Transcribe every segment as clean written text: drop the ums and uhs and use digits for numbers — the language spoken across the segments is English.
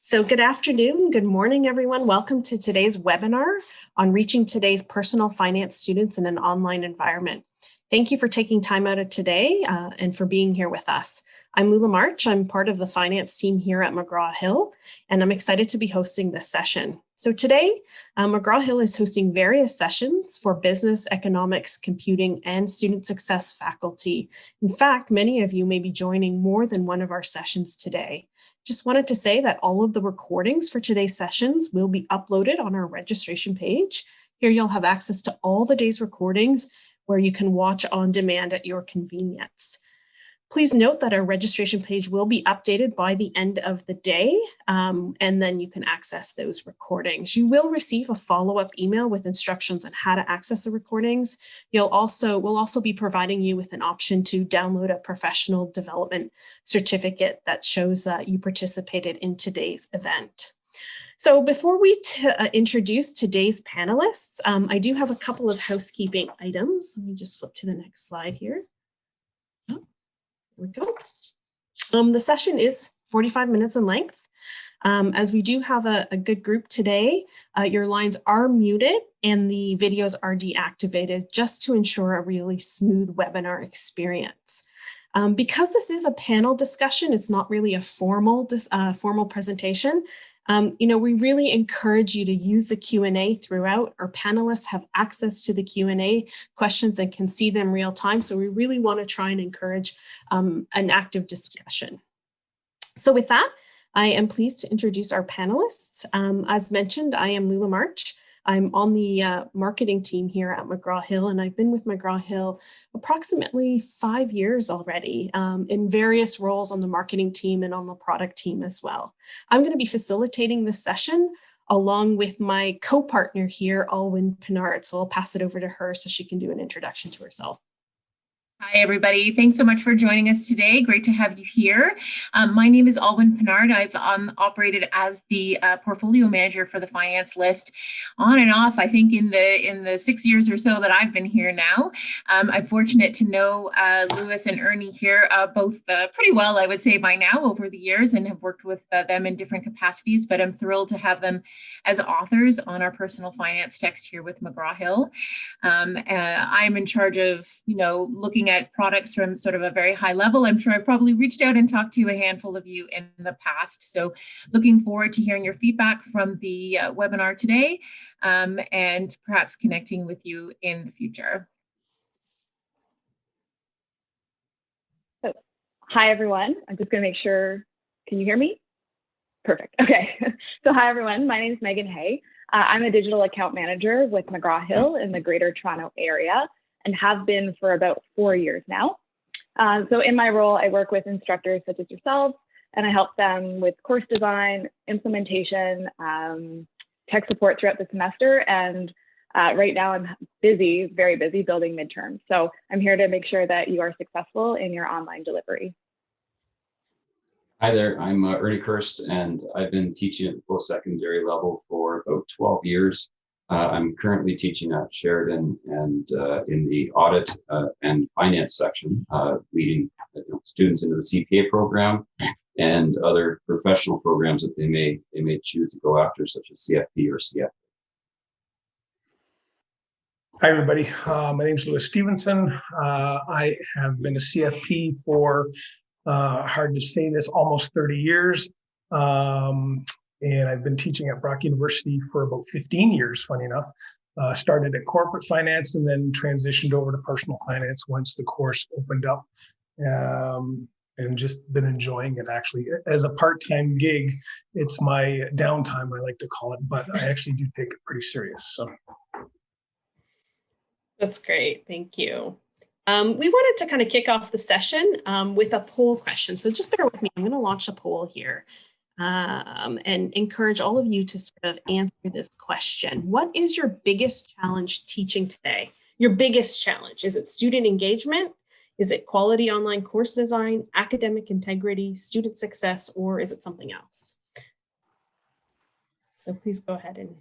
So good afternoon, good morning, everyone. Welcome to today's webinar on reaching today's personal finance students in an online environment. Thank you for taking time out of today and for being here with us. I'm Lula March. I'm part of the finance team here at McGraw-Hill, and I'm excited to be hosting this session. So today, McGraw-Hill is hosting various sessions for business, economics, computing, and student success faculty. In fact, many of you may be joining more than one of our sessions today. Just wanted to say that all of the recordings for today's sessions will be uploaded on our registration page. Here you'll have access to all the day's recordings where you can watch on demand at your convenience. Please note that our registration page will be updated by the end of the day, and then you can access those recordings. You will receive a follow-up email with instructions on how to access the recordings. We'll also be providing you with an option to download a professional development certificate that shows that you participated in today's event. So before we introduce today's panelists, I do have a couple of housekeeping items. Let me just flip to the next slide here. Oh, there we go. The session is 45 minutes in length. As we do have a good group today, your lines are muted and the videos are deactivated just to ensure a really smooth webinar experience. Because this is a panel discussion, it's not really a formal presentation. We really encourage you to use the Q&A throughout. Our panelists have access to the Q&A questions and can see them real time. So we really want to try and encourage an active discussion. So with that, I am pleased to introduce our panelists. As mentioned, I am Lula March. I'm on the marketing team here at McGraw-Hill, and I've been with McGraw-Hill approximately 5 years already in various roles on the marketing team and on the product team as well. I'm going to be facilitating this session along with my co-partner here, Alwyn Pinard. So I'll pass it over to her so she can do an introduction to herself. Hi, everybody. Thanks so much for joining us today. Great to have you here. My name is Alwyn Pinard. I've operated as the portfolio manager for the finance list on and off, I think, in the 6 years or so that I've been here now. I'm fortunate to know Lewis and Ernie here both pretty well, I would say, by now over the years, and have worked with them in different capacities, but I'm thrilled to have them as authors on our personal finance text here with McGraw-Hill. I'm in charge of, looking at products from sort of a very high level. I'm sure I've probably reached out and talked to a handful of you in the past. So looking forward to hearing your feedback from the webinar today and perhaps connecting with you in the future. So, hi, everyone. I'm just going to make sure, can you hear me? Perfect. Okay. So hi, everyone. My name is Megan Hay. I'm a digital account manager with McGraw-Hill in the Greater Toronto area, and have been for about 4 years now. So in my role, I work with instructors such as yourselves, and I help them with course design, implementation, tech support throughout the semester. And right now I'm busy, very busy building midterms. So I'm here to make sure that you are successful in your online delivery. Hi there, I'm Ernest Kerst, and I've been teaching at the post-secondary level for about 12 years. I'm currently teaching at Sheridan and in the audit and finance section, leading students into the CPA program and other professional programs that they may choose to go after, such as CFP or CFA. Hi, everybody. My name is Stevenson. I have been a CFP for, hard to say this, almost 30 years. And I've been teaching at Brock University for about 15 years, funny enough. Started at corporate finance and then transitioned over to personal finance once the course opened up. And just been enjoying it, actually. As a part-time gig, it's my downtime, I like to call it, but I actually do take it pretty serious. So. That's great. Thank you. We wanted to kind of kick off the session with a poll question. So just bear with me. I'm going to launch a poll here. And encourage all of you to sort of answer this question. What is your biggest challenge teaching today? Your biggest challenge? Is it student engagement? Is it quality online course design, academic integrity, student success, or is it something else? So please go ahead and.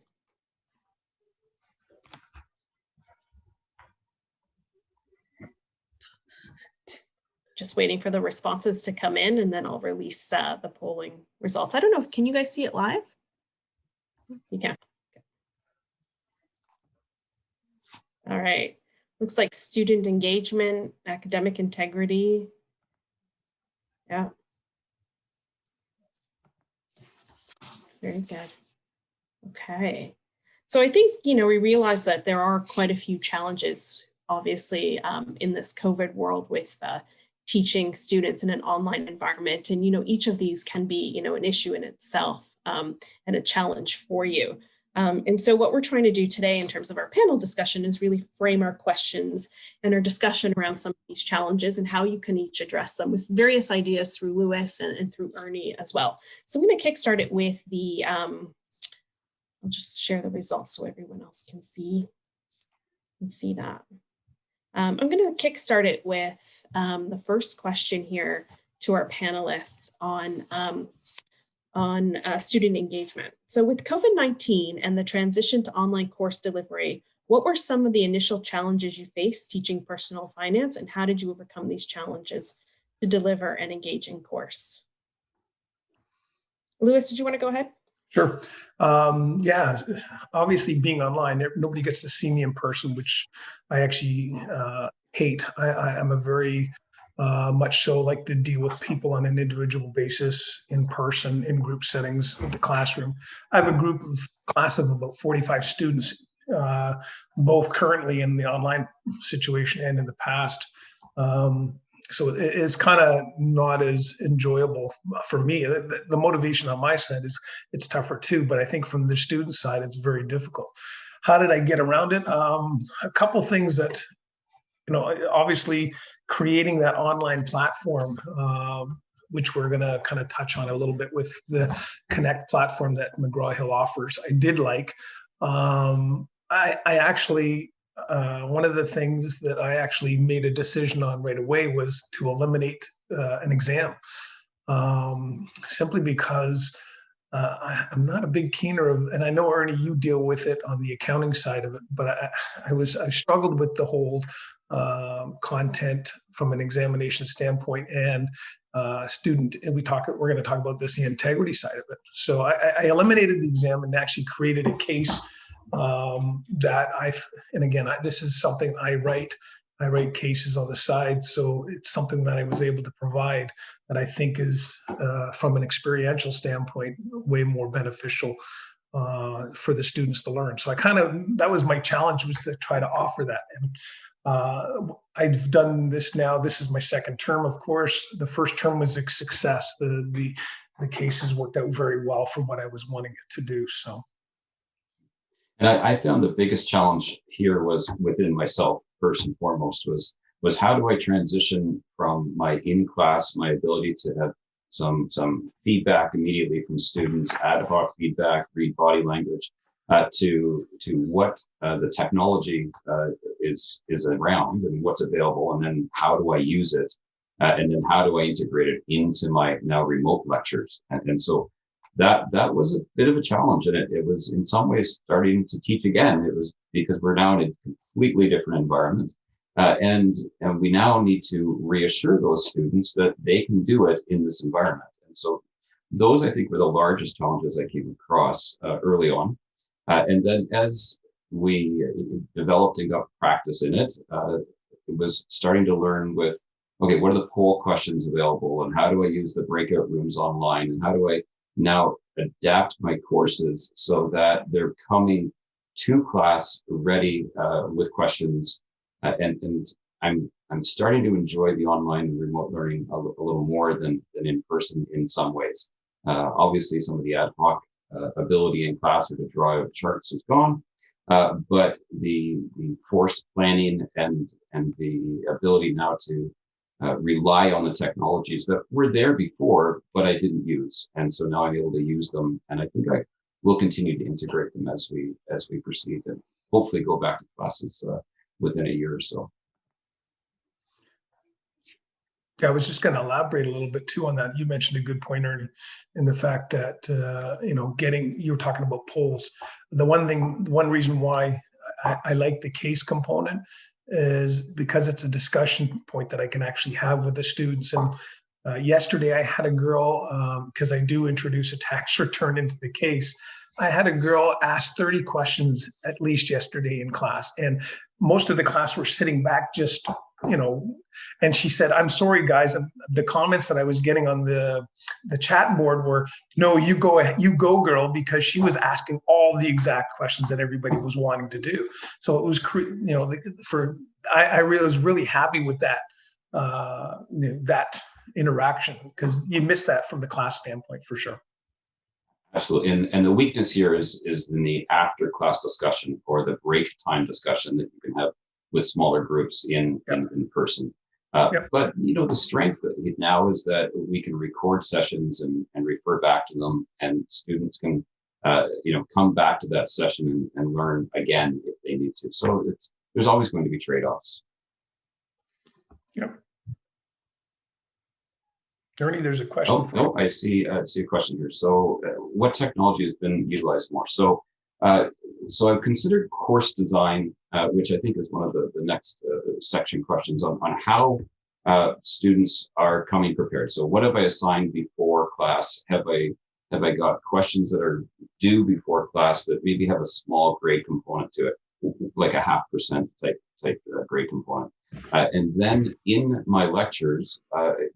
Just waiting for the responses to come in, and then I'll release the polling results. I don't know, can you guys see it live? You can. Okay. All right. Looks like student engagement, academic integrity. Yeah. Very good. Okay. So I think, we realize that there are quite a few challenges, obviously, in this COVID world with teaching students in an online environment. And, each of these can be, an issue in itself and a challenge for you. And so what we're trying to do today in terms of our panel discussion is really frame our questions and our discussion around some of these challenges and how you can each address them with various ideas through Lewis and through Ernie as well. So I'm going to kickstart it with I'll just share the results so everyone else can see that. I'm going to kickstart it with the first question here to our panelists on student engagement. So with COVID-19 and the transition to online course delivery, what were some of the initial challenges you faced teaching personal finance, and how did you overcome these challenges to deliver an engaging course? Lewis, did you want to go ahead? Sure. Yeah, obviously being online, nobody gets to see me in person, which I actually hate. I'm a very much so like to deal with people on an individual basis in person, in group settings, in the classroom. I have a class of about 45 students, both currently in the online situation and in the past. So it is kind of not as enjoyable for me. The motivation on my side is it's tougher too, but I think from the student side, it's very difficult. How did I get around it? A couple things that, obviously creating that online platform, which we're going to kind of touch on a little bit with the Connect platform that McGraw-Hill offers. I did like. I actually. One of the things that I actually made a decision on right away was to eliminate an exam, simply because I'm not a big keener of, and I know Ernie, you deal with it on the accounting side of it, but I struggled with the whole content from an examination standpoint and student, and we're going to talk about this, the integrity side of it. So I eliminated the exam and actually created a case this is something I write cases on the side. So it's something that I was able to provide that I think is, from an experiential standpoint, way more beneficial for the students to learn. So that was my challenge, was to try to offer that. And I've done this now. This is my second term, of course. The first term was a success. The cases worked out very well from what I was wanting it to do. So. And I found the biggest challenge here was within myself, first and foremost, was how do I transition from my in-class, my ability to have some feedback immediately from students, ad hoc feedback, read body language, to what the technology is around and what's available, and then how do I use it, and then how do I integrate it into my now remote lectures, and so. That was a bit of a challenge, and it was in some ways starting to teach again. It was because we're now in a completely different environment, and we now need to reassure those students that they can do it in this environment. And so those, I think, were the largest challenges I came across early on. And then as we developed and got practice in it, it was starting to learn with, okay, what are the poll questions available, and how do I use the breakout rooms online, and how do I now adapt my courses so that they're coming to class ready with questions, and I'm starting to enjoy the online and remote learning a little more than in person in some ways. Obviously, some of the ad hoc ability in class or to draw out charts is gone, but the forced planning and the ability now to rely on the technologies that were there before, but I didn't use. And so now I'm able to use them. And I think I will continue to integrate them as we proceed, and hopefully go back to classes within a year or so. Yeah, I was just going to elaborate a little bit too on that. You mentioned a good point, Ernie, in the fact that, you were talking about polls. The one reason why I like the case component is because it's a discussion point that I can actually have with the students. And yesterday I had a girl, because I do introduce a tax return into the case, I had a girl ask 30 questions at least yesterday in class. And most of the class were sitting back just, and she said, "I'm sorry, guys." And the comments that I was getting on the chat board were, "No, you go, girl," because she was asking all the exact questions that everybody was wanting to do. So it was, I really was really happy with that, that interaction, because you miss that from the class standpoint for sure. Absolutely. And the weakness here is in the after class discussion or the break time discussion that you can have with smaller groups in person. Yep. But the strength now is that we can record sessions and refer back to them, and students can come back to that session and learn again if they need to. So there's always going to be trade-offs. Yep. Ernie, there's a question for you. I see a question here. So what technology has been utilized more? So I've considered course design, which I think is one of the next section questions on how students are coming prepared. So what have I assigned before class? Have I got questions that are due before class that maybe have a small grade component to it, like a 0.5% type grade component? And then in my lectures,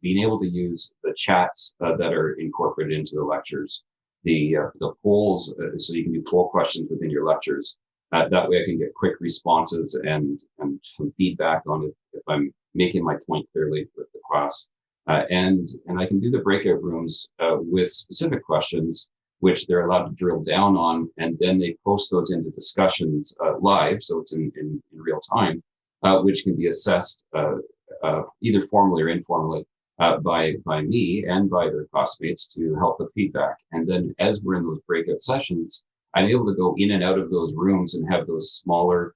being able to use the chats that are incorporated into the lectures, the polls, so you can do poll questions within your lectures. That way I can get quick responses and some feedback on if I'm making my point clearly with the class. And I can do the breakout rooms with specific questions, which they're allowed to drill down on, and then they post those into discussions live, so it's in real time. Which can be assessed either formally or informally by me and by their classmates to help with feedback. And then as we're in those breakout sessions, I'm able to go in and out of those rooms and have those smaller,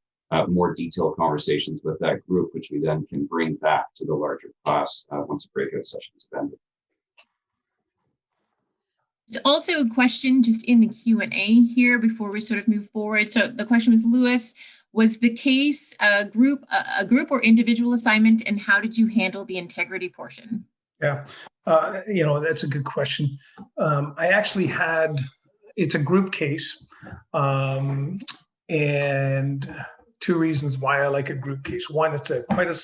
more detailed conversations with that group, which we then can bring back to the larger class once the breakout sessions have ended. There's also a question just in the Q&A here before we sort of move forward. So the question was, Lewis, was the case a group or individual assignment, and how did you handle the integrity portion? Yeah, that's a good question. I actually it's a group case, and two reasons why I like a group case. One, it's quite a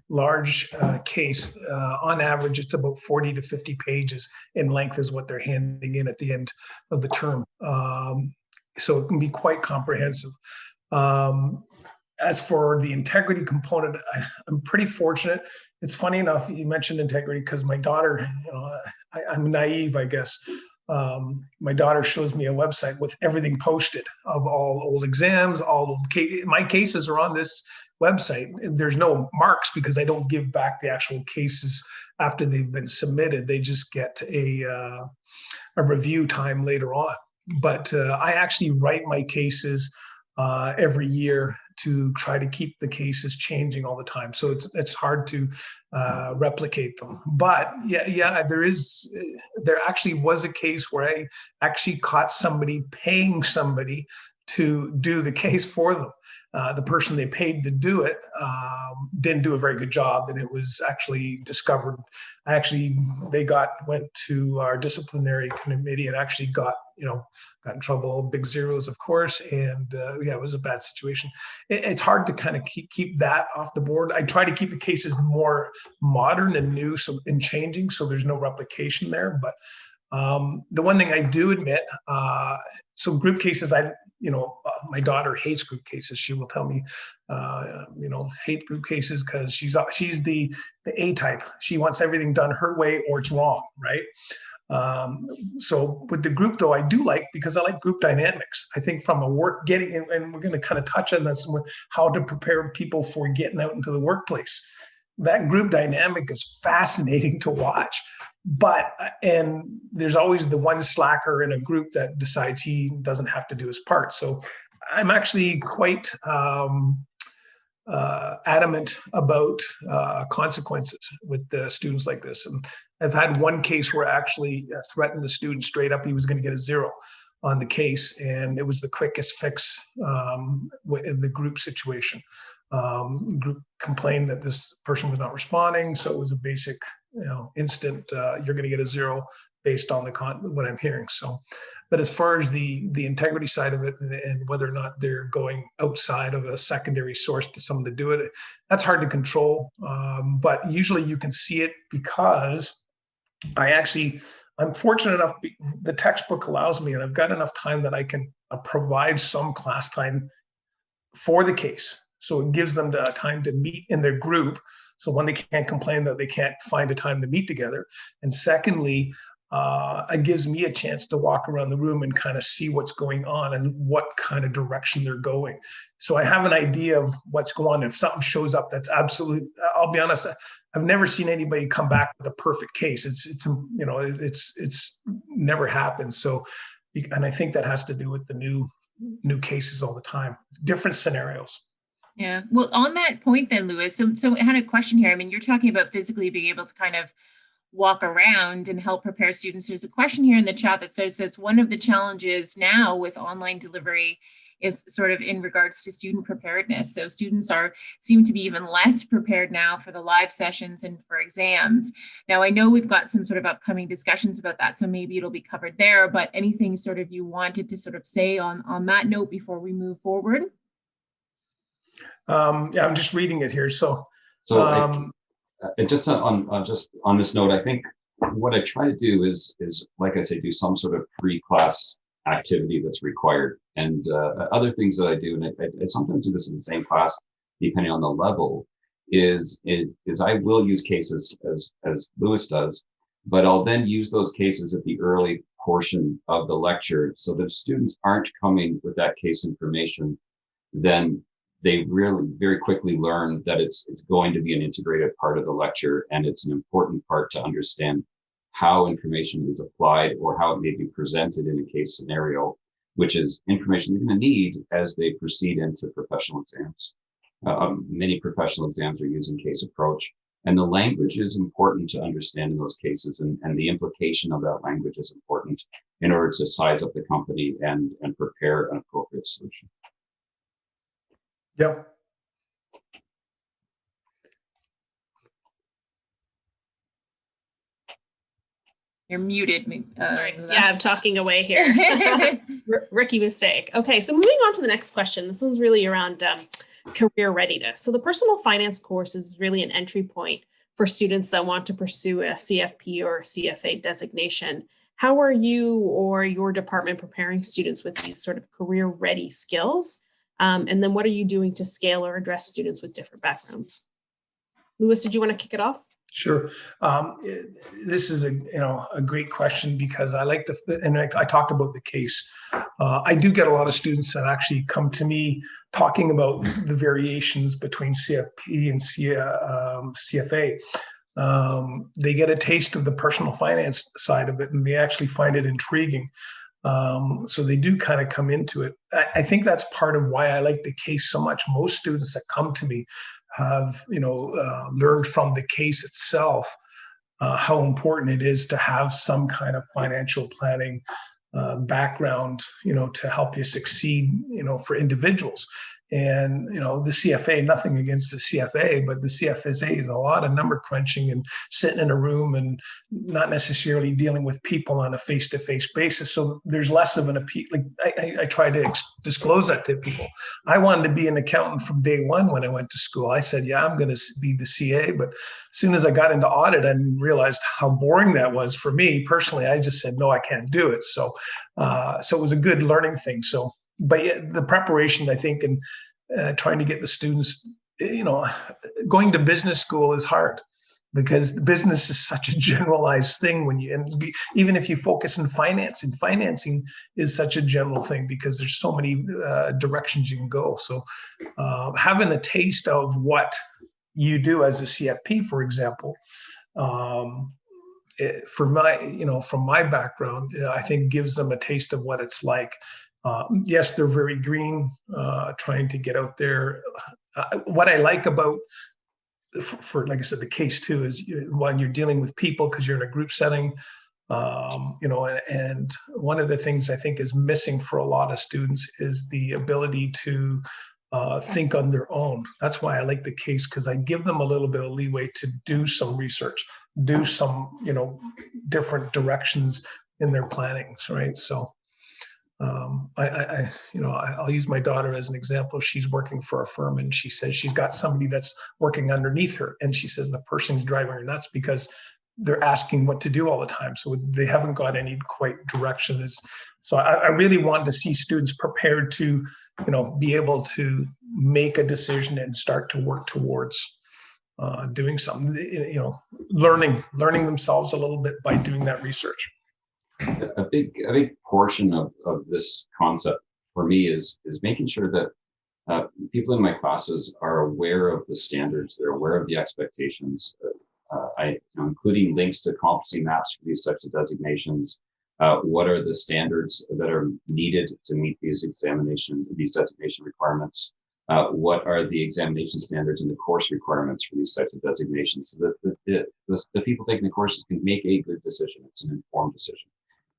large case. On average, it's about 40 to 50 pages in length is what they're handing in at the end of the term. So it can be quite comprehensive. As for the integrity component, I'm pretty fortunate. It's funny enough, you mentioned integrity because my daughter, I'm naive, I guess. My daughter shows me a website with everything posted of all old exams, my cases are on this website. There's no marks because I don't give back the actual cases after they've been submitted. They just get a review time later on. But I actually write my cases every year to try to keep the cases changing all the time. So it's hard to replicate them. But yeah, there actually was a case where I actually caught somebody paying somebody to do the case for them. The person they paid to do it didn't do a very good job, and it was actually discovered. They went to our disciplinary committee and actually got in trouble, big zeros, of course, and it was a bad situation. It's hard to kind of keep that off the board. I try to keep the cases more modern and new, and changing, so there's no replication there. But the one thing I do admit, so group cases, my daughter hates group cases. She will tell me, hate group cases because she's the A type. She wants everything done her way or it's wrong, right? So with the group though, I do like, because I like group dynamics. I think from a work getting in, and we're going to kind of touch on this, how to prepare people for getting out into the workplace. That group dynamic is fascinating to watch. And there's always the one slacker in a group that decides he doesn't have to do his part. So I'm actually quite adamant about consequences with the students like this. And I've had one case where I actually threatened the student straight up. He was going to get a 0 on the case, and it was the quickest fix in the group situation. group complained that this person was not responding. So it was a basic, instant, you're going to get a 0 based on what I'm hearing. So, but as far as the integrity side of it and whether or not they're going outside of a secondary source to someone to do it, that's hard to control. But usually you can see it because I'm fortunate enough, the textbook allows me, and I've got enough time that I can provide some class time for the case. So it gives them the time to meet in their group. So one, they can't complain that they can't find a time to meet together. And secondly, it gives me a chance to walk around the room and kind of see what's going on and what kind of direction they're going. So I have an idea of what's going on. If something shows up, that's absolute. I'll be honest, I've never seen anybody come back with a perfect case. It's never happened. So, and I think that has to do with the new cases all the time. It's different scenarios. Yeah. Well, on that point then, Louis, so I had a question here. I mean, you're talking about physically being able to kind of walk around and help prepare students. There's a question here in the chat that says one of the challenges now with online delivery is sort of in regards to student preparedness. So students seem to be even less prepared now for the live sessions and for exams. Now, I know we've got some sort of upcoming discussions about that, so maybe it'll be covered there, but anything sort of you wanted to sort of say on that note before we move forward? Yeah, I'm just reading it here. So just on this note, I think what I try to do is like I say, do some sort of pre-class activity that's required, and other things that I do, and I sometimes do this in the same class, depending on the level, is I will use cases as Louis does, but I'll then use those cases at the early portion of the lecture, so that students aren't coming with that case information. Then they really very quickly learn that it's going to be an integrated part of the lecture, and it's an important part to understand how information is applied or how it may be presented in a case scenario, which is information they're going to need as they proceed into professional exams. Many professional exams are using case approach, and the language is important to understand in those cases, and the implication of that language is important in order to size up the company and prepare an appropriate solution. Yep. You're muted. Yeah, I'm talking away here. Rookie mistake. Okay, so moving on to the next question. This one's really around career readiness. So the personal finance course is really an entry point for students that want to pursue a CFP or CFA designation. How are you or your department preparing students with these sort of career ready skills? And then what are you doing to scale or address students with different backgrounds? Louis, did you want to kick it off? Sure. This is a great question, because I like and I talked about the case. I do get a lot of students that actually come to me talking about the variations between CFP and CFA. They get a taste of the personal finance side of it, and they actually find it intriguing. So they do kind of come into it. I think that's part of why I like the case so much. Most students that come to me have, learned from the case itself how important it is to have some kind of financial planning background, to help you succeed, for individuals. And, the CFA, nothing against the CFA, but the CFA is a lot of number crunching and sitting in a room and not necessarily dealing with people on a face-to-face basis. So there's less of an appeal. Like I try to disclose that to people. I wanted to be an accountant from day one when I went to school. I said, yeah, I'm going to be the CA. But as soon as I got into audit, I realized how boring that was for me personally. I just said, no, I can't do it. So it was a good learning thing. So, but the preparation, I think, and trying to get the students, going to business school is hard, because business is such a generalized thing even if you focus in finance, and financing is such a general thing because there's so many directions you can go. So having a taste of what you do as a CFP, for example, from my background, I think gives them a taste of what it's like. Yes, they're very green, trying to get out there. What I like about, for like I said, the case too, is when you're dealing with people, because you're in a group setting, and one of the things I think is missing for a lot of students is the ability to think on their own. That's why I like the case, because I give them a little bit of leeway to do some research, do some, different directions in their plannings, right? So I'll use my daughter as an example. She's working for a firm, and she says she's got somebody that's working underneath her, and she says the person's driving her nuts because they're asking what to do all the time. So they haven't got any quite direction. So I really wanted to see students prepared to, be able to make a decision and start to work towards doing something, learning themselves a little bit by doing that research. A big portion of this concept for me is making sure that people in my classes are aware of the standards, they're aware of the expectations, including links to competency maps for these types of designations. What are the standards that are needed to meet these designation requirements? What are the examination standards and the course requirements for these types of designations, so that the people taking the courses can make a good decision. It's an informed decision.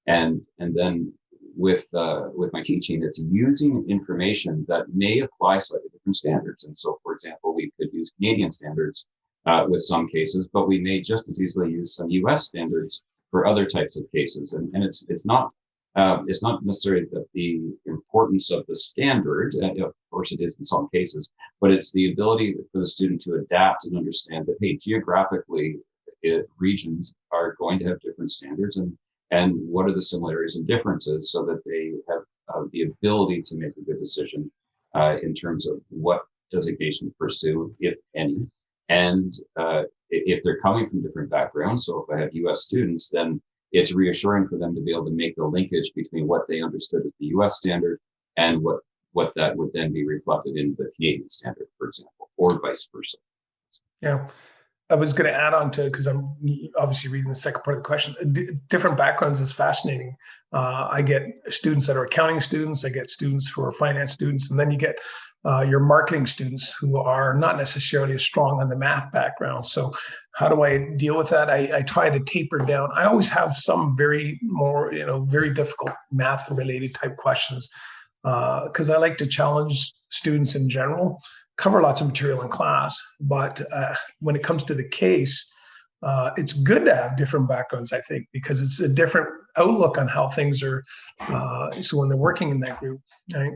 And then with my teaching, it's using information that may apply slightly different standards. And so, for example, we could use Canadian standards with some cases, but we may just as easily use some U.S. standards for other types of cases. And it's not necessarily that the importance of the standard, of course it is in some cases, but it's the ability for the student to adapt and understand that, hey, geographically, regions are going to have different standards, and what are the similarities and differences, so that they have the ability to make a good decision in terms of what designation to pursue, if any. And if they're coming from different backgrounds, so if I have U.S. students, then it's reassuring for them to be able to make the linkage between what they understood as the U.S. standard and what that would then be reflected in the Canadian standard, for example, or vice versa. Yeah. I was going to add on to, because I'm obviously reading the second part of the question. Different backgrounds is fascinating. I get students that are accounting students. I get students who are finance students. And then you get your marketing students who are not necessarily as strong on the math background. So how do I deal with that? I try to taper down. I always have some very difficult math related type questions because I like to challenge students in general. Cover lots of material in class, but when it comes to the case, it's good to have different backgrounds, I think, because it's a different outlook on how things are. So when they're working in that group, right?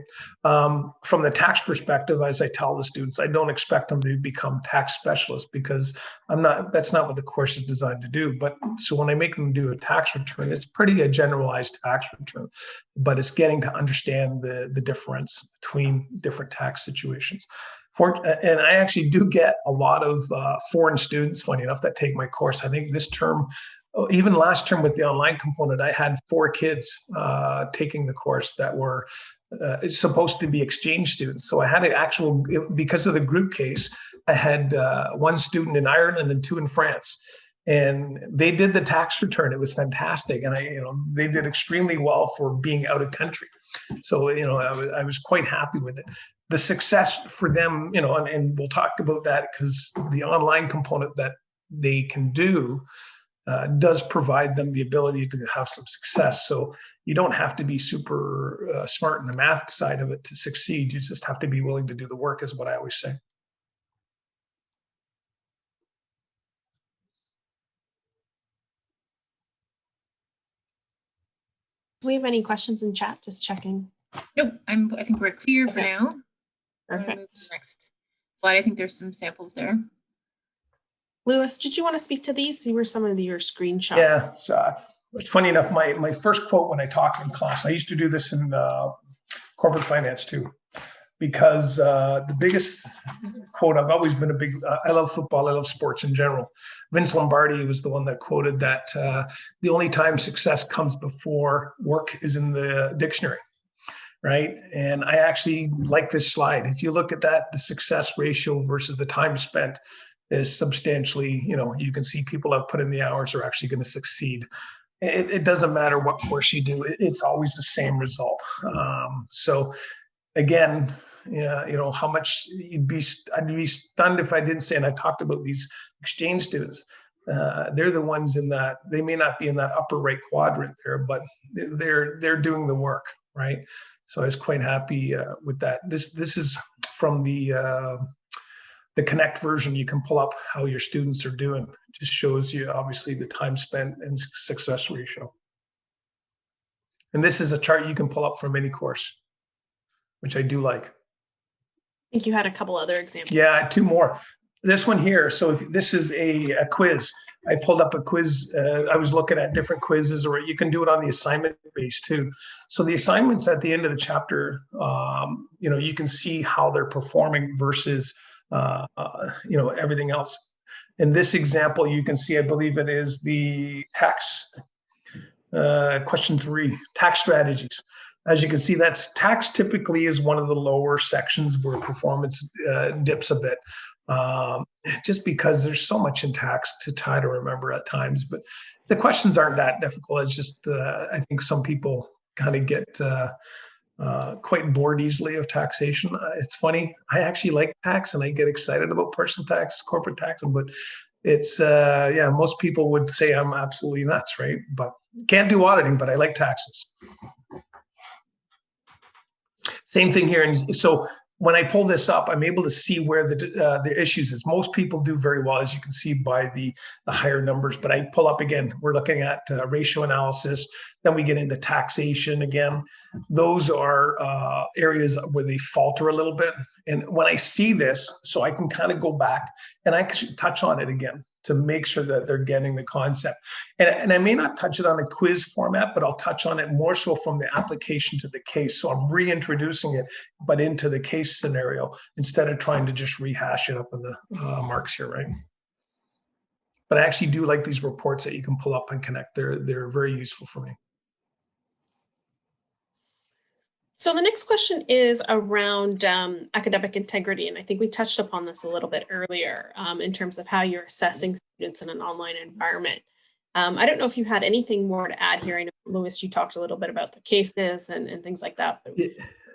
From the tax perspective, as I tell the students, I don't expect them to become tax specialists, because that's not what the course is designed to do. But so when I make them do a tax return, it's pretty a generalized tax return, but it's getting to understand the difference between different tax situations. And I actually do get a lot of foreign students, funny enough, that take my course. I think this term, even last term with the online component, I had 4 kids taking the course that were supposed to be exchange students. So I had because of the group case, I had 1 student in Ireland and 2 in France. And they did the tax return. It was fantastic. And they did extremely well for being out of country. So, I was quite happy with it. The success for them, and we'll talk about that, because the online component that they can do does provide them the ability to have some success. So you don't have to be super smart in the math side of it to succeed. You just have to be willing to do the work, is what I always say. Do we have any questions in chat? Just checking. Nope, I think we're clear for now. Perfect. Move to the next slide. I think there's some samples there. Lewis, did you want to speak to these? See where some of your screenshots. Yeah, so it's funny enough, my first quote when I talk in class, I used to do this in corporate finance too, because the biggest quote, I've always been I love football, I love sports in general. Vince Lombardi was the one that quoted that the only time success comes before work is in the dictionary. Right. And I actually like this slide. If you look at that, the success ratio versus the time spent is substantially, you can see people have put in the hours are actually going to succeed. It doesn't matter what course you do. It's always the same result. So again, how much I'd be stunned if I didn't say, and I talked about these exchange students. They're the ones in that, they may not be in that upper right quadrant there, but they're doing the work. Right. So I was quite happy with that. This is from the Connect version, you can pull up how your students are doing. It just shows you obviously the time spent and success ratio. And this is a chart you can pull up from any course, which I do like. I think you had a couple other examples. Yeah, two more. This one here. So this is a quiz. I pulled up a quiz. I was looking at different quizzes, or you can do it on the assignment base too. So the assignments at the end of the chapter, you can see how they're performing versus, everything else. In this example, you can see, I believe it is the tax, question 3, tax strategies. As you can see, that's tax typically is one of the lower sections where performance dips a bit, just because there's so much in tax to try to remember at times. But the questions aren't that difficult. It's just, I think some people kind of get quite bored easily of taxation. It's funny. I actually like tax and I get excited about personal tax, corporate tax, but it's, most people would say I'm absolutely nuts, right? But can't do auditing, but I like taxes. Same thing here. And so when I pull this up, I'm able to see where the issues is. Most people do very well, as you can see by the higher numbers. But I pull up again, we're looking at ratio analysis. Then we get into taxation again. Those are areas where they falter a little bit. And when I see this, so I can kind of go back and I can touch on it again to make sure that they're getting the concept. And I may not touch it on a quiz format, but I'll touch on it more so from the application to the case. So I'm reintroducing it, but into the case scenario, instead of trying to just rehash it up in the marks here, right? But I actually do like these reports that you can pull up and connect. They're very useful for me. So the next question is around academic integrity. And I think we touched upon this a little bit earlier in terms of how you're assessing students in an online environment. I don't know if you had anything more to add here. I know, Louis, you talked a little bit about the cases and things like that. But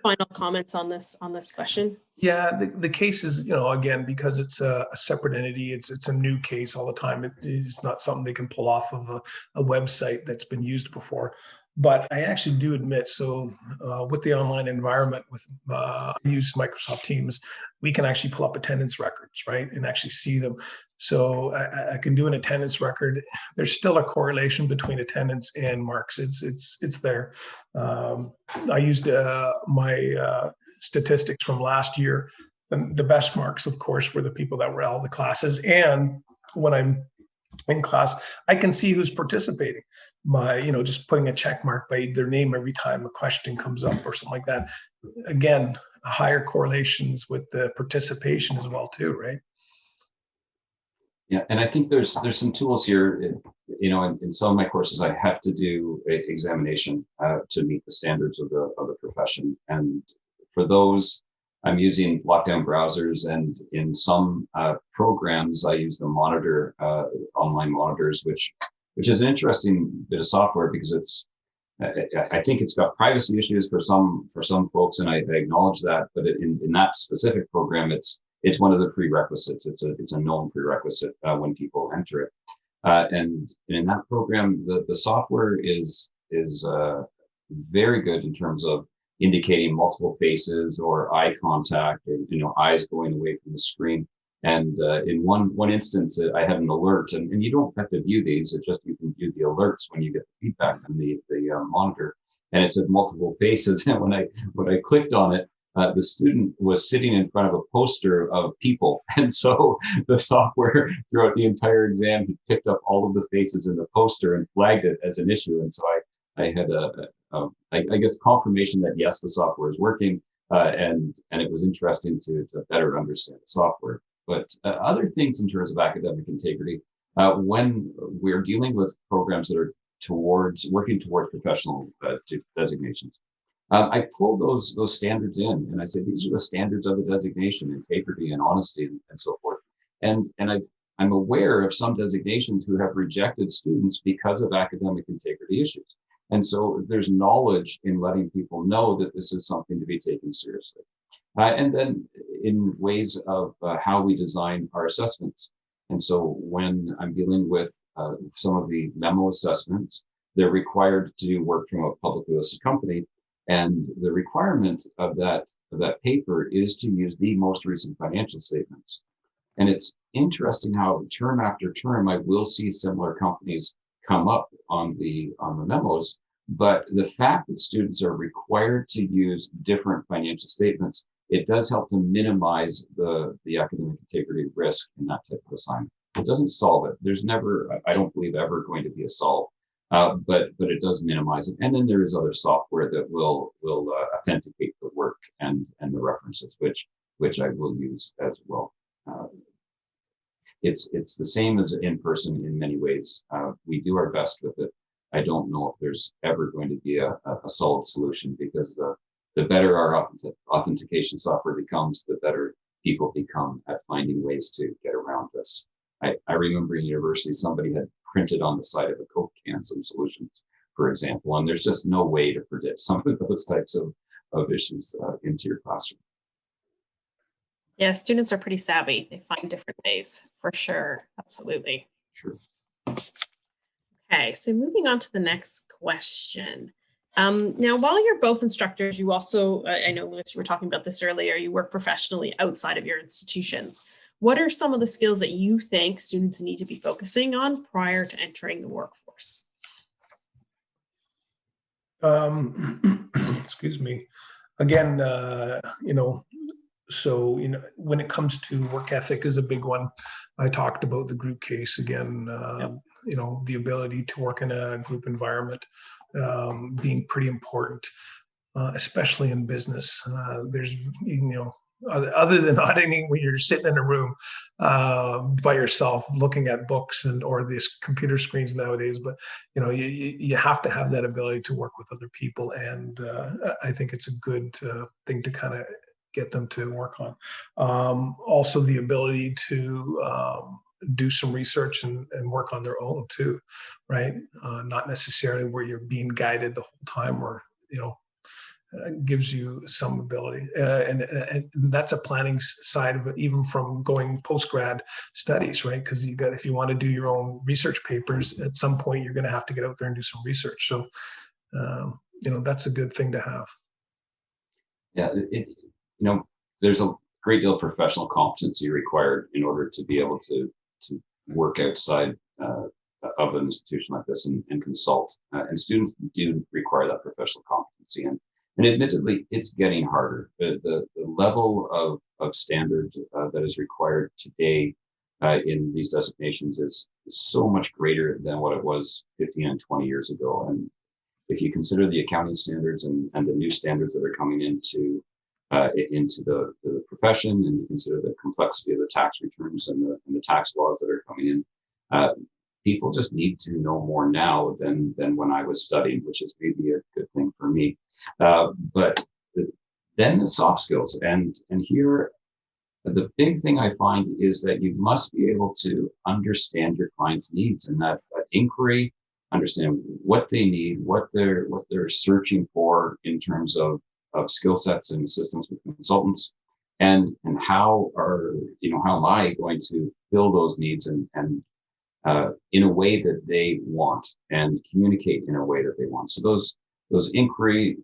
final comments on this question? Yeah, the case is, again, because it's a separate entity, it's a new case all the time. It's not something they can pull off of a website that's been used before. But I actually do admit, so with the online environment, I use Microsoft Teams, we can actually pull up attendance records, right, and actually see them. So I can do an attendance record. There's still a correlation between attendance and marks. It's there. I used my statistics from last year. The best marks, of course, were the people that were all the classes. And when I'm in class, I can see who's participating by, just putting a check mark by their name every time a question comes up or something like that. Again, higher correlations with the participation as well too, right? Yeah, and I think there's some tools here. In some of my courses, I have to do an examination to meet the standards of the profession, and for those, I'm using lockdown browsers, and in some programs, I use the monitor, online monitors, which is an interesting bit of software because I think it's got privacy issues for some folks, and I acknowledge that. But in that specific program, it's one of the prerequisites. It's a known prerequisite when people enter it. And in that program, the software is very good in terms of indicating multiple faces or eye contact, or eyes going away from the screen. And in one instance, I had an alert, and you don't have to view these. It's just you can view the alerts when you get the feedback from the monitor, and it said multiple faces. And when I clicked on it, the student was sitting in front of a poster of people, and so the software throughout the entire exam, he picked up all of the faces in the poster and flagged it as an issue. And so I had I guess confirmation that yes, the software is working, and it was interesting to better understand the software. But other things in terms of academic integrity, when we're dealing with programs that are working towards professional designations, I pulled those standards in, and I said these are the standards of the designation: integrity and honesty and so forth. And I'm aware of some designations who have rejected students because of academic integrity issues. And so there's knowledge in letting people know that this is something to be taken seriously. And then in ways of how we design our assessments. And so when I'm dealing with some of the memo assessments, they're required to work from a publicly listed company. And the requirement of that paper is to use the most recent financial statements. And it's interesting how term after term, I will see similar companies come up on the memos. But the fact that students are required to use different financial statements, it does help to minimize the academic integrity risk in that type of assignment. It doesn't solve it. There's never, I don't believe, ever going to be a solve, but it does minimize it. And then there is other software that will authenticate the work and the references, which I will use as well. It's the same as in person in many ways. We do our best with it. I don't know if there's ever going to be a solid solution, because the better our authentication software becomes, the better people become at finding ways to get around this. I remember in university, somebody had printed on the side of a Coke can some solutions, for example, and there's just no way to predict some of those types of issues into your classroom. Yeah, students are pretty savvy. They find different ways, for sure. Absolutely. Sure. Okay, so moving on to the next question. Now, while you're both instructors, you also, I know, Louis, you were talking about this earlier, you work professionally outside of your institutions. What are some of the skills that you think students need to be focusing on prior to entering the workforce? Excuse me. Again, so, when it comes to work ethic is a big one. I talked about the group case again, the ability to work in a group environment being pretty important, especially in business. There's, other than auditing when you're sitting in a room by yourself looking at books or these computer screens nowadays, but you have to have that ability to work with other people, and I think it's a good thing to kind of get them to work on. Also the ability to do some research and work on their own too, right? Not necessarily where you're being guided the whole time, or gives you some ability, and that's a planning side of it, even from going post-grad studies, right? Because if you want to do your own research papers, at some point you're going to have to get out there and do some research. So that's a good thing to have. Yeah, there's a great deal of professional competency required in order to be able to work outside of an institution like this and consult. And students do require that professional competency. And admittedly, it's getting harder. The level of standard that is required today in these designations is so much greater than what it was 15 and 20 years ago. And if you consider the accounting standards and the new standards that are coming into the profession, and you consider the complexity of the tax returns and the tax laws that are coming in, people just need to know more now than when I was studying, which is maybe a good thing for me. But then the soft skills, and here the big thing I find is that you must be able to understand your client's needs, and that inquiry, understand what they need, what they're searching for in terms of skill sets and systems with consultants, and how am I going to fill those needs and in a way that they want, and communicate in a way that they want. So those inquiry,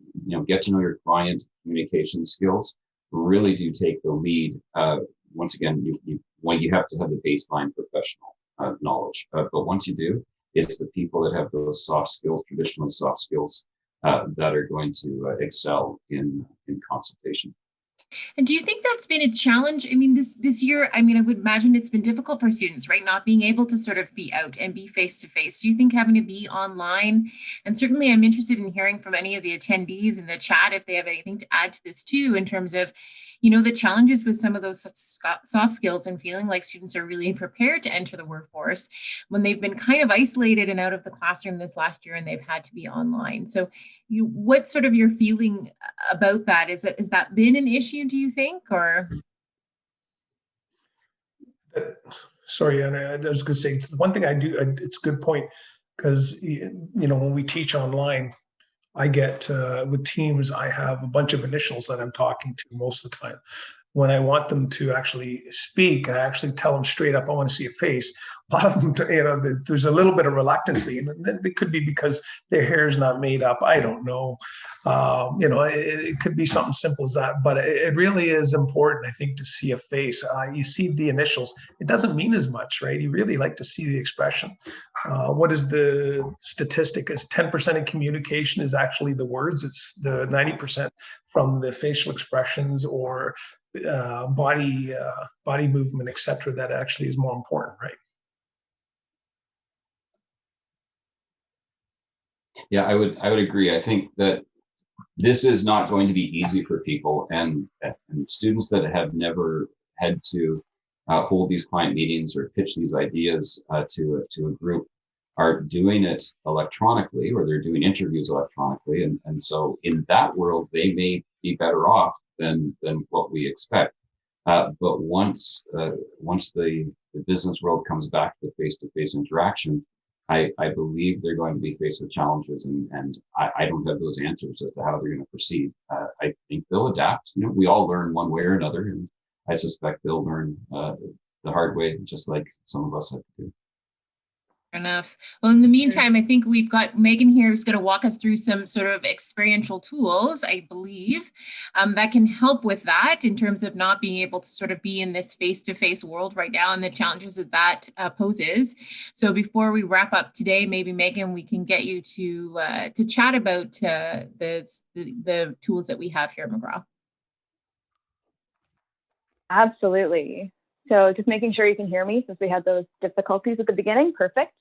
get to know your client, communication skills really do take the lead. Once again, you have to have the baseline professional knowledge, but once you do, it's the people that have those soft skills, traditionally soft skills, that are going to excel in consultation. And do you think that's been a challenge? I mean, this year, I would imagine it's been difficult for students, right? Not being able to sort of be out and be face to face. Do you think having to be online? And certainly I'm interested in hearing from any of the attendees in the chat if they have anything to add to this too, in terms of, the challenges with some of those soft skills, and feeling like students are really prepared to enter the workforce when they've been kind of isolated and out of the classroom this last year and they've had to be online. So what sort of your feeling about that? Has that been an issue, do you think, or? Sorry, Anna, I was going to say, it's one thing I do, it's a good point, because, when we teach online, I get with teams, I have a bunch of initials that I'm talking to most of the time. when I want them to actually speak, I actually tell them straight up, I want to see a face. A lot of them, there's a little bit of reluctancy, and it could be because their hair is not made up. I don't know. It could be something simple as that, but it really is important, I think, to see a face. You see the initials, it doesn't mean as much, right? You really like to see the expression. What is the statistic? Is 10% of communication is actually the words. It's the 90% from the facial expressions or body movement, etc. That actually is more important, right? Yeah, I would agree. I think that this is not going to be easy for people, and students that have never had to hold these client meetings or pitch these ideas to a group are doing it electronically, or they're doing interviews electronically, and so in that world they may be better off than what we expect. But once the business world comes back to face-to-face interaction, I believe they're going to be faced with challenges, and I don't have those answers as to how they're going to proceed. I think they'll adapt. We all learn one way or another, and I suspect they'll learn the hard way, just like some of us have to do. Enough. Well, in the meantime, I think we've got Megan here who's going to walk us through some sort of experiential tools, I believe, that can help with that in terms of not being able to sort of be in this face-to-face world right now and the challenges that poses. So before we wrap up today, maybe Megan, we can get you to chat about the tools that we have here at McGraw. Absolutely. So just making sure you can hear me since we had those difficulties at the beginning. Perfect.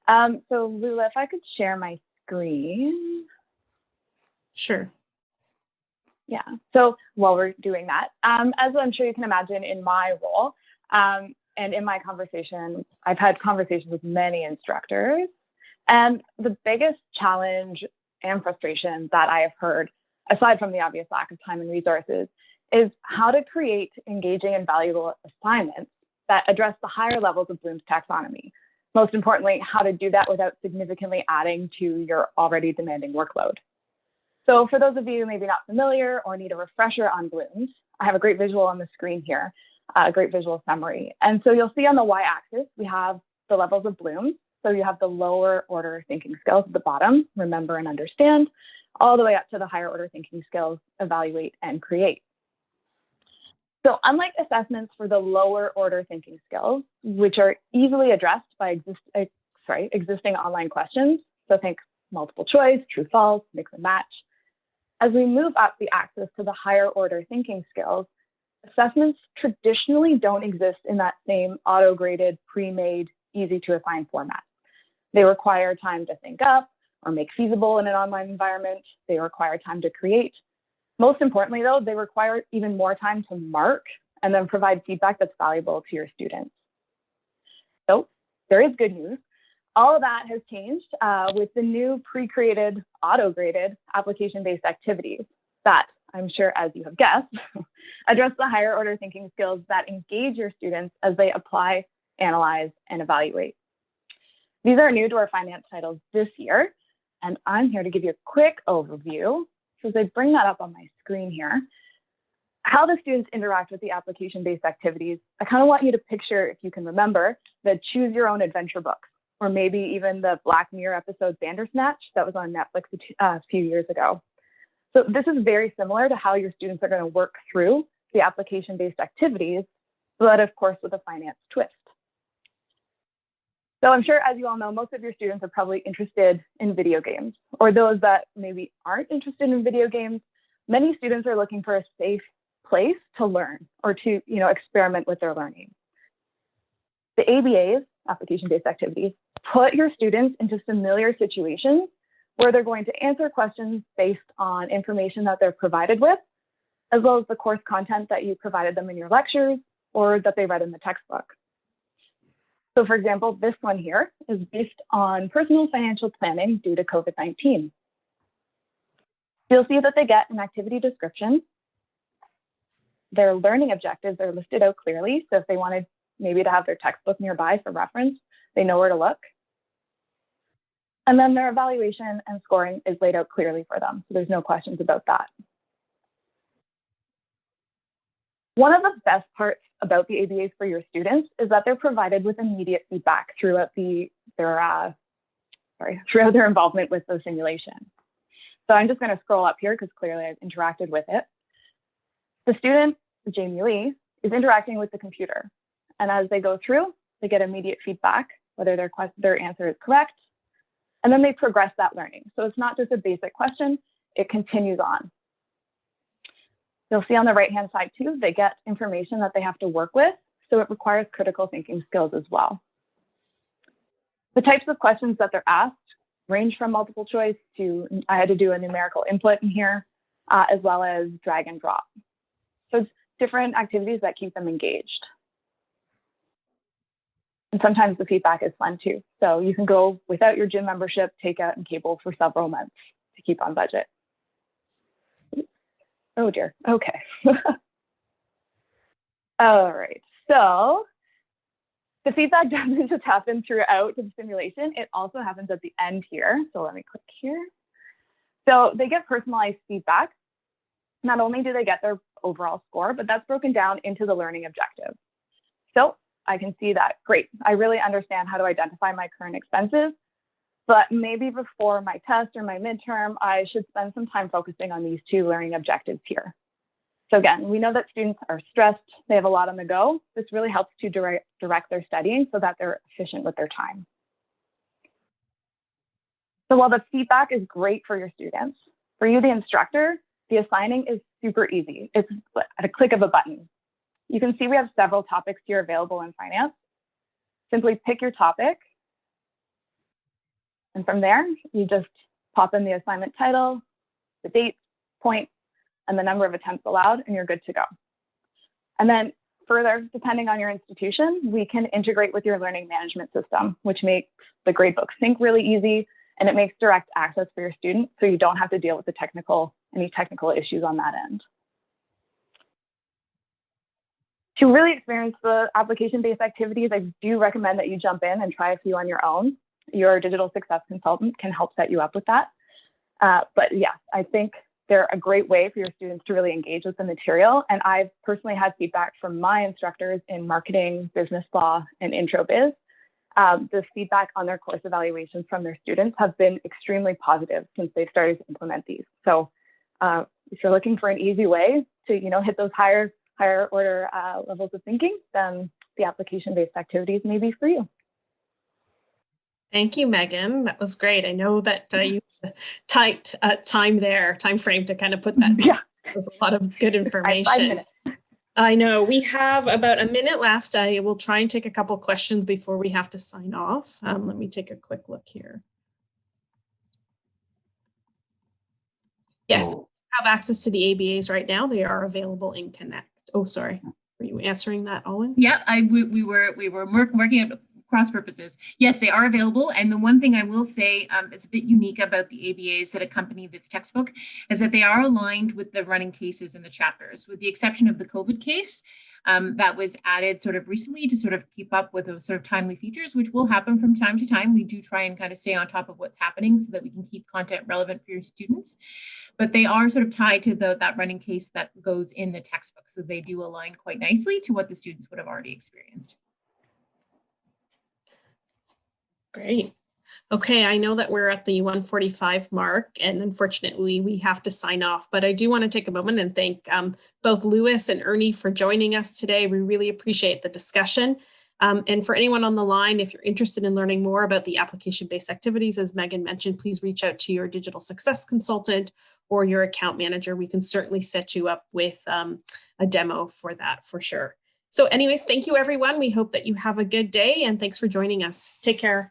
So Lula, if I could share my screen. Sure. Yeah. So while we're doing that, as I'm sure you can imagine in my role and in my conversation, I've had conversations with many instructors. And the biggest challenge and frustration that I have heard, aside from the obvious lack of time and resources, is how to create engaging and valuable assignments that address the higher levels of Bloom's taxonomy. Most importantly, how to do that without significantly adding to your already demanding workload. So for those of you maybe not familiar or need a refresher on Bloom's, I have a great visual on the screen here, a great visual summary. And so you'll see on the y-axis, we have the levels of Bloom's. So you have the lower order thinking skills at the bottom, remember and understand, all the way up to the higher order thinking skills, evaluate and create. So unlike assessments for the lower order thinking skills, which are easily addressed by existing online questions, so think multiple choice, true, false, mix and match, as we move up the axis to the higher order thinking skills, assessments traditionally don't exist in that same auto-graded, pre-made, easy to assign format. They require time to think up or make feasible in an online environment. They require time to create. Most importantly, though, they require even more time to mark and then provide feedback that's valuable to your students. So there is good news. All of that has changed with the new pre-created, auto-graded application-based activities that, I'm sure as you have guessed, address the higher order thinking skills that engage your students as they apply, analyze, and evaluate. These are new to our finance titles this year, and I'm here to give you a quick overview. So as I bring that up on my screen here, how the students interact with the application-based activities, I kind of want you to picture, if you can remember, the choose your own adventure books, or maybe even the Black Mirror episode Bandersnatch that was on Netflix a few years ago. So this is very similar to how your students are going to work through the application-based activities, but of course with a finance twist. So I'm sure, as you all know, most of your students are probably interested in video games, or those that maybe aren't interested in video games. Many students are looking for a safe place to learn or to, experiment with their learning. The ABAs, application-based activities, put your students into familiar situations where they're going to answer questions based on information that they're provided with, as well as the course content that you provided them in your lectures or that they read in the textbook. So for example, this one here is based on personal financial planning due to COVID-19. You'll see that they get an activity description. Their learning objectives are listed out clearly. So if they wanted maybe to have their textbook nearby for reference, they know where to look. And then their evaluation and scoring is laid out clearly for them. So there's no questions about that. One of the best parts about the ABAs for your students is that they're provided with immediate feedback throughout their involvement with the simulation. So I'm just going to scroll up here because clearly I've interacted with it. The student, Jamie Lee, is interacting with the computer. And as they go through, they get immediate feedback, whether their answer is correct. And then they progress that learning. So it's not just a basic question, it continues on. You'll see on the right-hand side too, they get information that they have to work with. So it requires critical thinking skills as well. The types of questions that they're asked range from multiple choice to, I had to do a numerical input in here, as well as drag and drop. So it's different activities that keep them engaged. And sometimes the feedback is fun too. So you can go without your gym membership, takeout and cable for several months to keep on budget. Oh dear, okay. All right, so the feedback doesn't just happen throughout the simulation, it also happens at the end here. So let me click here. So they get personalized feedback. Not only do they get their overall score, but that's broken down into the learning objectives. So I can see that, great, I really understand how to identify my current expenses, but maybe before my test or my midterm, I should spend some time focusing on these two learning objectives here. So again, we know that students are stressed, they have a lot on the go. This really helps to direct their studying so that they're efficient with their time. So while the feedback is great for your students, for you, the instructor, the assigning is super easy. It's at a click of a button. You can see we have several topics here available in finance. Simply pick your topic. And from there, you just pop in the assignment title, the date, point, and the number of attempts allowed, and you're good to go. And then further, depending on your institution, we can integrate with your learning management system, which makes the gradebook sync really easy, and it makes direct access for your students, so you don't have to deal with any technical issues on that end. To really experience the application-based activities, I do recommend that you jump in and try a few on your own. Your digital success consultant can help set you up with that. But yeah, I think they're a great way for your students to really engage with the material. And I've personally had feedback from my instructors in marketing, business law, and intro biz. The feedback on their course evaluations from their students have been extremely positive since they've started to implement these. So if you're looking for an easy way to hit those higher order levels of thinking, then the application-based activities may be for you. Thank you, Megan. That was great. I know that you tight time frame to kind of put that. Yeah. That was a lot of good information. 5 minutes. I know we have about a minute left. I will try and take a couple questions before we have to sign off. Let me take a quick look here. Yes, we have access to the ABAs right now. They are available in Connect. Oh, sorry. Were you answering that, Owen? Yeah, we were working at cross purposes. Yes, they are available. And the one thing I will say is a bit unique about the ABAs that accompany this textbook is that they are aligned with the running cases in the chapters, with the exception of the COVID case that was added sort of recently to sort of keep up with those sort of timely features, which will happen from time to time. We do try and kind of stay on top of what's happening so that we can keep content relevant for your students. But they are sort of tied to that running case that goes in the textbook. So they do align quite nicely to what the students would have already experienced. Great. Okay, I know that we're at the 1:45 mark, and unfortunately we have to sign off, but I do want to take a moment and thank both Lewis and Ernie for joining us today. We really appreciate the discussion. And for anyone on the line, if you're interested in learning more about the application-based activities, as Megan mentioned, please reach out to your digital success consultant or your account manager. We can certainly set you up with a demo for that for sure. So anyways, thank you, everyone. We hope that you have a good day, and thanks for joining us. Take care.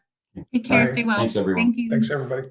Take care. Stay well. Thanks, everyone. Thank you. Thanks, everybody.